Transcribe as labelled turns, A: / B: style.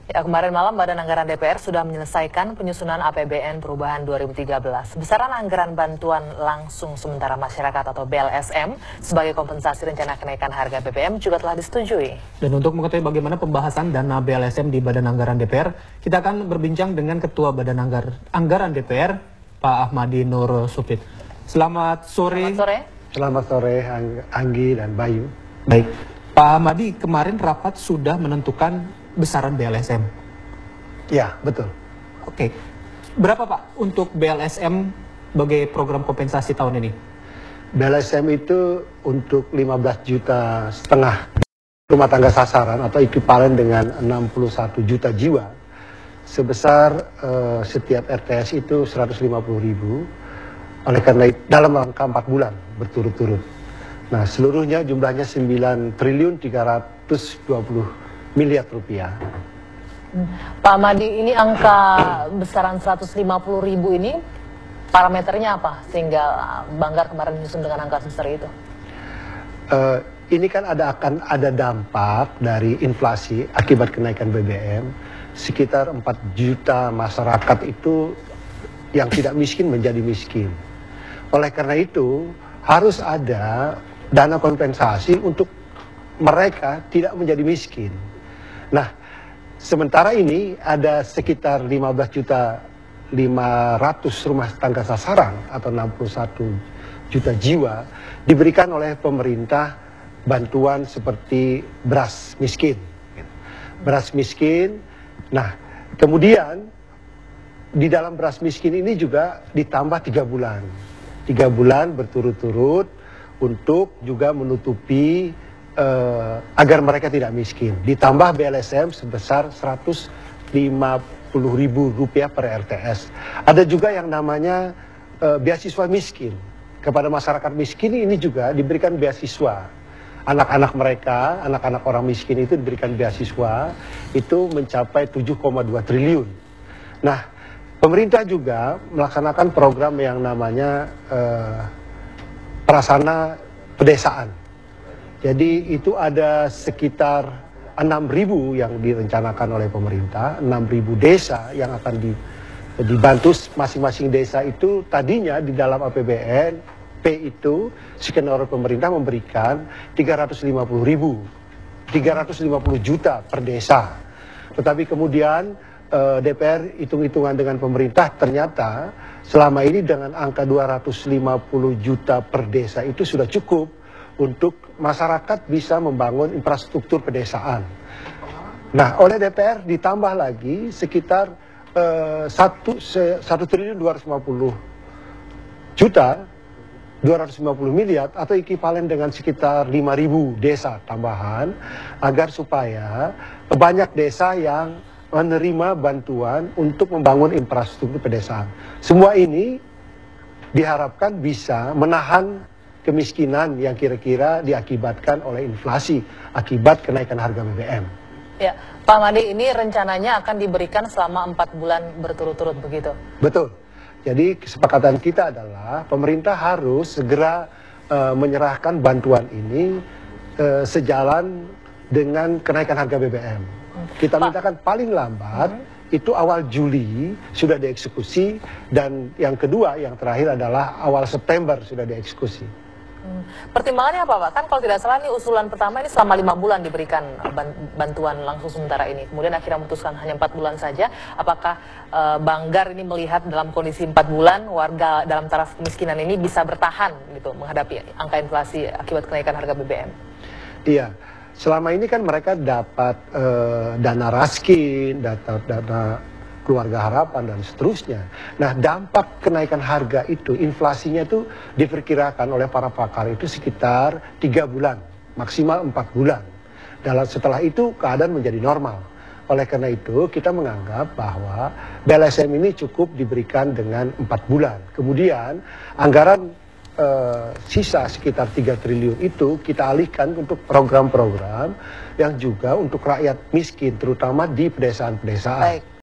A: Ya, kemarin malam Badan Anggaran DPR sudah menyelesaikan penyusunan APBN perubahan 2013. Besaran anggaran bantuan langsung sementara masyarakat atau BLSM sebagai kompensasi rencana kenaikan harga BBM juga telah disetujui.
B: Dan untuk mengetahui bagaimana pembahasan dana BLSM di Badan Anggaran DPR, kita akan berbincang dengan Ketua Badan Anggaran DPR, Pak Ahmadi Nur Supit. Selamat sore.
A: Selamat sore.
C: Selamat sore, Anggi dan Bayu.
B: Baik, Pak Ahmadi, kemarin rapat sudah menentukan besaran BLSM.
C: Ya, betul.
B: Oke, berapa Pak untuk BLSM sebagai program kompensasi tahun ini?
C: BLSM itu untuk 15,5 juta rumah tangga sasaran atau ekivalen dengan 61 juta jiwa. Sebesar setiap RTS itu 150.000. Oleh karena itu, dalam rangka 4 bulan berturut-turut. Nah, seluruhnya jumlahnya 9.320 miliar rupiah.
A: Pak Ahmadi, ini angka besaran 150.000 ini parameternya apa sehingga Banggar kemarin menyusun dengan angka sebesar itu?
C: Ini kan akan ada dampak dari inflasi akibat kenaikan BBM. Sekitar 4 juta masyarakat itu yang tidak miskin menjadi miskin. Oleh karena itu harus ada dana kompensasi untuk mereka tidak menjadi miskin. Nah, sementara ini ada sekitar 15.500.000 rumah tangga sasaran atau 61 juta jiwa diberikan oleh pemerintah bantuan seperti beras miskin. Beras miskin. Nah, kemudian di dalam beras miskin ini juga ditambah 3 bulan. 3 bulan berturut-turut untuk juga menutupi agar mereka tidak miskin. Ditambah BLSM sebesar Rp150.000 per RTS. Ada juga yang namanya beasiswa miskin. Kepada masyarakat miskin ini juga diberikan beasiswa. Anak-anak mereka, anak-anak orang miskin itu diberikan beasiswa, itu mencapai 7,2 triliun. Nah, pemerintah juga melaksanakan program yang namanya Prasana Pedesaan. Jadi itu ada sekitar 6.000 yang direncanakan oleh pemerintah, 6.000 desa yang akan dibantu. Masing-masing desa itu tadinya di dalam APBN P itu skenario pemerintah memberikan 350 juta per desa. Tetapi kemudian DPR hitung-hitungan dengan pemerintah ternyata selama ini dengan angka 250 juta per desa itu sudah cukup untuk masyarakat bisa membangun infrastruktur pedesaan. Nah, oleh DPR ditambah lagi sekitar 1.250 miliar atau ekivalen dengan sekitar 5.000 desa tambahan agar supaya banyak desa yang menerima bantuan untuk membangun infrastruktur pedesaan. Semua ini diharapkan bisa menahan kemiskinan yang kira-kira diakibatkan oleh inflasi akibat kenaikan harga BBM.
A: Ya, Pak Ahmadi, ini rencananya akan diberikan selama 4 bulan berturut-turut begitu?
C: Betul. Jadi kesepakatan kita adalah pemerintah harus segera menyerahkan bantuan ini sejalan dengan kenaikan harga BBM. Kita mintakan paling lambat itu awal Juli sudah dieksekusi, dan yang kedua, yang terakhir adalah awal September sudah dieksekusi.
A: Pertimbangannya apa Pak? Kan kalau tidak salah ini usulan pertama ini selama 5 bulan diberikan bantuan langsung sementara ini. Kemudian akhirnya memutuskan hanya 4 bulan saja. Apakah Banggar ini melihat dalam kondisi 4 bulan warga dalam taraf kemiskinan ini bisa bertahan gitu menghadapi angka inflasi akibat kenaikan harga BBM?
C: Iya. Selama ini kan mereka dapat dana raskin, dana keluarga harapan dan seterusnya. Nah, dampak kenaikan harga itu, inflasinya itu diperkirakan oleh para pakar itu sekitar 3 bulan, maksimal 4 bulan. Setelah itu keadaan menjadi normal. Oleh karena itu kita menganggap bahwa BLSM ini cukup diberikan dengan 4 bulan. Kemudian anggaran sisa sekitar 3 triliun itu kita alihkan untuk program-program yang juga untuk rakyat miskin, terutama di pedesaan-pedesaan.